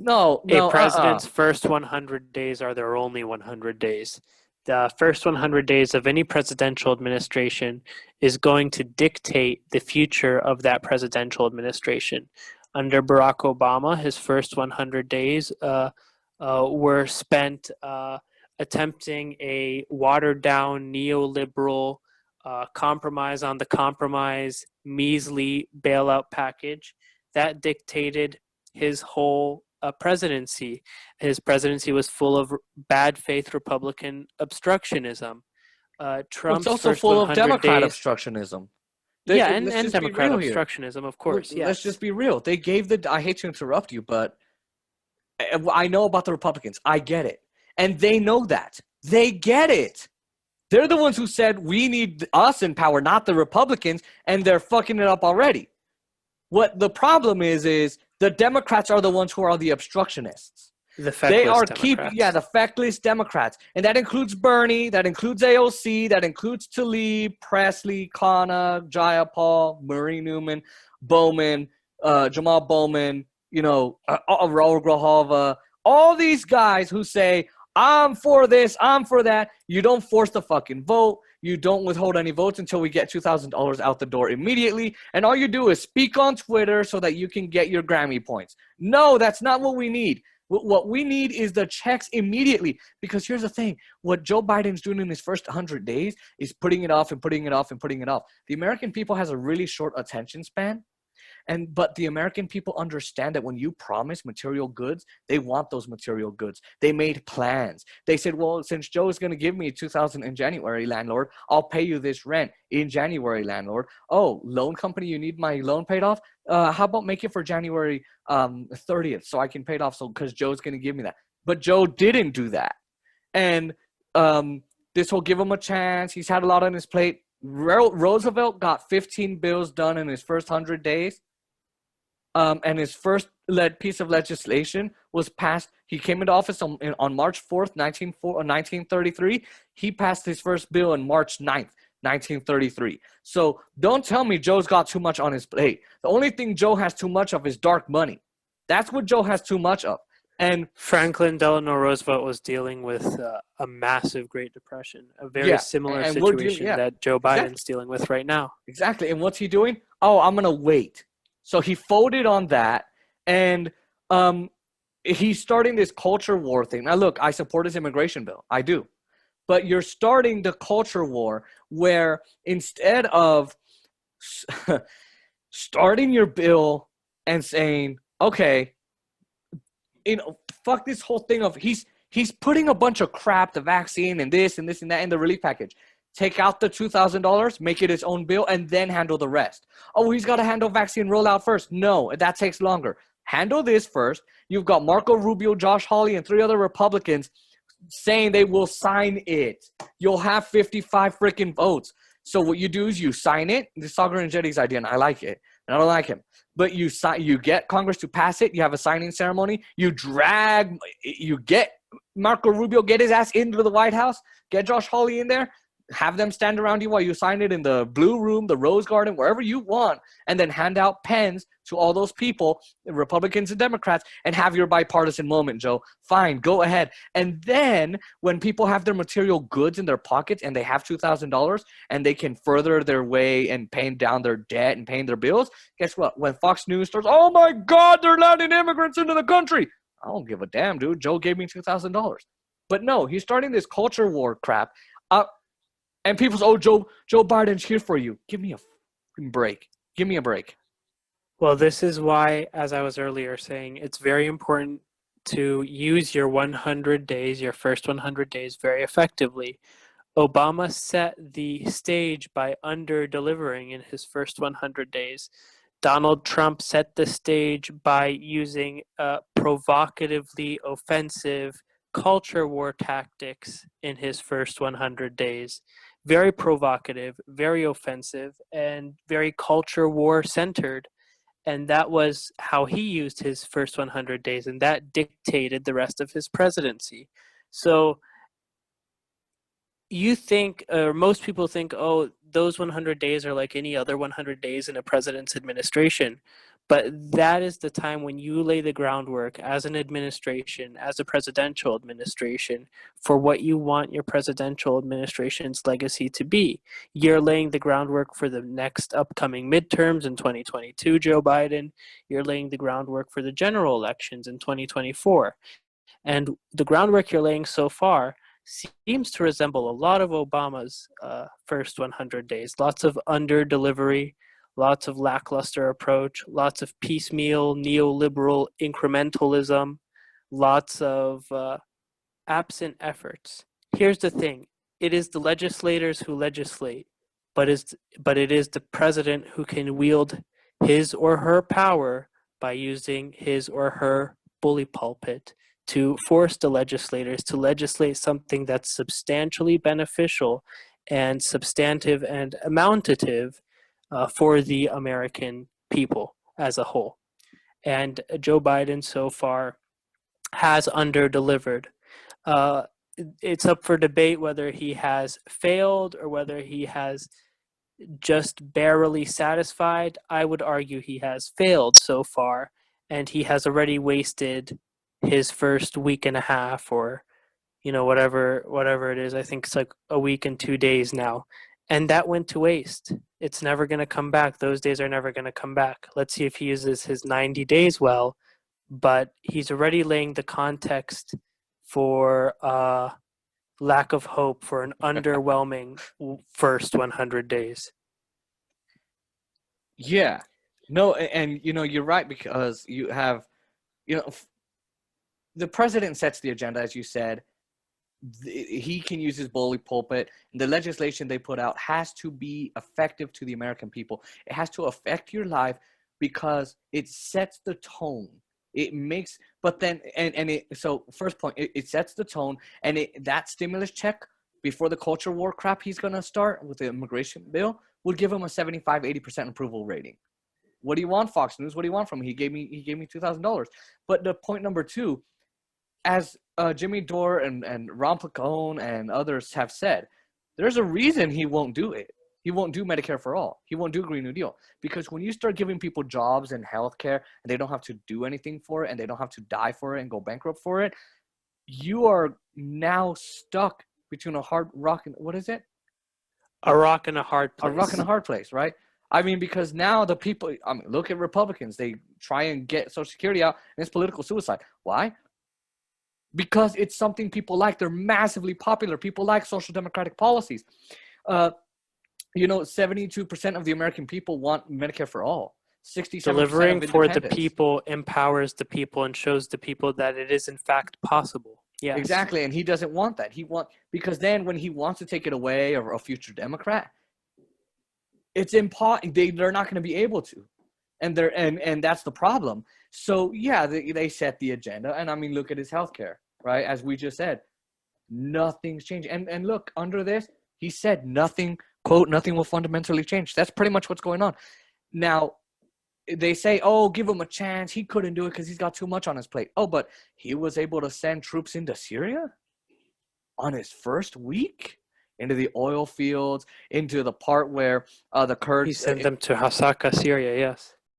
No, A no, president's first 100 days are their only 100 days. The first 100 days of any presidential administration is going to dictate the future of that presidential administration. Under Barack Obama, his first 100 days were spent attempting a watered down neoliberal compromise on the compromise, measly bailout package that dictated his whole presidency. His presidency was full of bad faith Republican obstructionism. well, it's Trump's also first full of 100 Democrat days, obstructionism. yeah, Let's and just be Democrat real here. obstructionism, of course, Let's yes. just be real. They gave the. I hate to interrupt you, but I know about the Republicans. I get it. And they know that. They get it. They're the ones who said we need us in power, not the Republicans, and they're fucking it up already. What the problem is the Democrats are the ones who are the obstructionists. The They feckless are keeping, yeah, Democrats. the feckless Democrats. And that includes Bernie, that includes AOC, that includes Tlaib, Presley, Khanna, Jayapal, Marie Newman, Bowman, Jamal Bowman, Raul Grajova, all these guys who say, I'm for this, I'm for that. You don't force the fucking vote. You don't withhold any votes until we get $2,000 out the door immediately. And all you do is speak on Twitter so that you can get your Grammy points. No, that's not what we need. What we need is the checks immediately. Because here's the thing. What Joe Biden's doing in his first 100 days is putting it off and putting it off and putting it off. The American people has a really short attention span. But the American people understand that when you promise material goods, they want those material goods. They made plans. They said, well, since Joe is going to give me $2,000 in January, landlord, I'll pay you this rent in January, landlord. Oh, loan company, you need my loan paid off? How about make it for January 30th so I can pay it off because Joe's going to give me that. But Joe didn't do that. And this will give him a chance. He's had a lot on his plate. Roosevelt got 15 bills done in his first 100 days. And his first piece of legislation was passed. He came into office on March 4th, 1933. He passed his first bill on March 9th, 1933. So don't tell me Joe's got too much on his plate. The only thing Joe has too much of is dark money. That's what Joe has too much of. And Franklin Delano Roosevelt was dealing with a massive Great Depression, a very similar situation that Joe Biden's dealing with right now. Exactly. And what's he doing? Oh, I'm going to wait. So he folded on that, and he's starting this culture war thing. Now, look, I support his immigration bill. I do. But you're starting the culture war where instead of starting your bill and saying, okay, fuck this whole thing of he's putting a bunch of crap, the vaccine and this and this and that in the relief package. Take out the $2,000, make it his own bill, and then handle the rest. Oh, he's got to handle vaccine rollout first. No, that takes longer. Handle this first. You've got Marco Rubio, Josh Hawley, and 3 other Republicans saying they will sign it. You'll have 55 freaking votes. So what you do is you sign it. This is Sagar and Jetty's idea, and I like it. And I don't like him. But you get Congress to pass it. You have a signing ceremony. You get Marco Rubio, get his ass into the White House. Get Josh Hawley in there. Have them stand around you while you sign it in the Blue Room, the Rose Garden, wherever you want, and then hand out pens to all those people, Republicans and Democrats, and have your bipartisan moment, Joe. Fine, go ahead. And then when people have their material goods in their pockets and they have $2,000 and they can further their way and paying down their debt and paying their bills, guess what? When Fox News starts, oh my God, they're letting immigrants into the country. I don't give a damn, dude. Joe gave me $2,000. But no, he's starting this culture war crap. And people say, oh, Joe Biden's here for you. Give me a break. Give me a break. Well, this is why, as I was earlier saying, it's very important to use your 100 days, your first 100 days, very effectively. Obama set the stage by under-delivering in his first 100 days. Donald Trump set the stage by using provocatively offensive culture war tactics in his first 100 days. Very provocative, very offensive, and very culture war centered. And that was how he used his first 100 days, and that dictated the rest of his presidency. So you think, or most people think, oh, those 100 days are like any other 100 days in a president's administration. But that is the time when you lay the groundwork as an administration, as a presidential administration, for what you want your presidential administration's legacy to be. You're laying the groundwork for the next upcoming midterms in 2022, Joe Biden. You're laying the groundwork for the general elections in 2024. And the groundwork you're laying so far seems to resemble a lot of Obama's first 100 days. Lots of under delivery, lots of lackluster approach, lots of piecemeal, neoliberal incrementalism, lots of absent efforts. Here's the thing. It is the legislators who legislate, but it is the president who can wield his or her power by using his or her bully pulpit to force the legislators to legislate something that's substantially beneficial and substantive and amountative for the American people as a whole. And Joe Biden so far has under-delivered. It's up for debate whether he has failed or whether he has just barely satisfied. I would argue he has failed so far, and he has already wasted his first week and a half, or whatever it is. I think it's like a week and 2 days now, and that went to waste. It's never going to come back. Those days are never going to come back. Let's see if he uses his 90 days well, but he's already laying the context for lack of hope for an underwhelming first 100 days. Yeah. No, and you're right, because you have, the president sets the agenda, as you said. He can use his bully pulpit. The legislation they put out has to be effective to the American people. It has to affect your life because it sets the tone. It makes, but then, so first point, it sets the tone, and that stimulus check before the culture war crap he's going to start with the immigration bill would give him a 75-80% approval rating. What do you want, Fox News? What do you want from me? He gave me $2,000. But the point number two, as Jimmy Dore and Ron Placone and others have said, there's a reason he won't do it. He won't do Medicare for all. He won't do Green New Deal. Because when you start giving people jobs and health care and they don't have to do anything for it and they don't have to die for it and go bankrupt for it, you are now stuck between a hard rock and, what is it? A rock and a hard place. A rock and a hard place, right? I mean, because now the people, look at Republicans. They try and get Social Security out, and it's political suicide. Why? Because it's something people like. They're massively popular. People like social democratic policies. 72% of the American people want Medicare for all. 67% delivering for the people empowers the people and shows the people that it is in fact possible. Yes. Exactly, and he doesn't want that. Because then when he wants to take it away, or a future Democrat, it's impossible. They're not going to be able to, and that's the problem. So yeah, they set the agenda, and look at his healthcare, right? As we just said, nothing's changed. And look, under this, he said nothing. Quote, nothing will fundamentally change. That's pretty much what's going on. Now, they say, oh, give him a chance. He couldn't do it because he's got too much on his plate. Oh, but he was able to send troops into Syria on his first week, into the oil fields, into the part where the Kurds. He sent them to Hasaka, Syria, yes.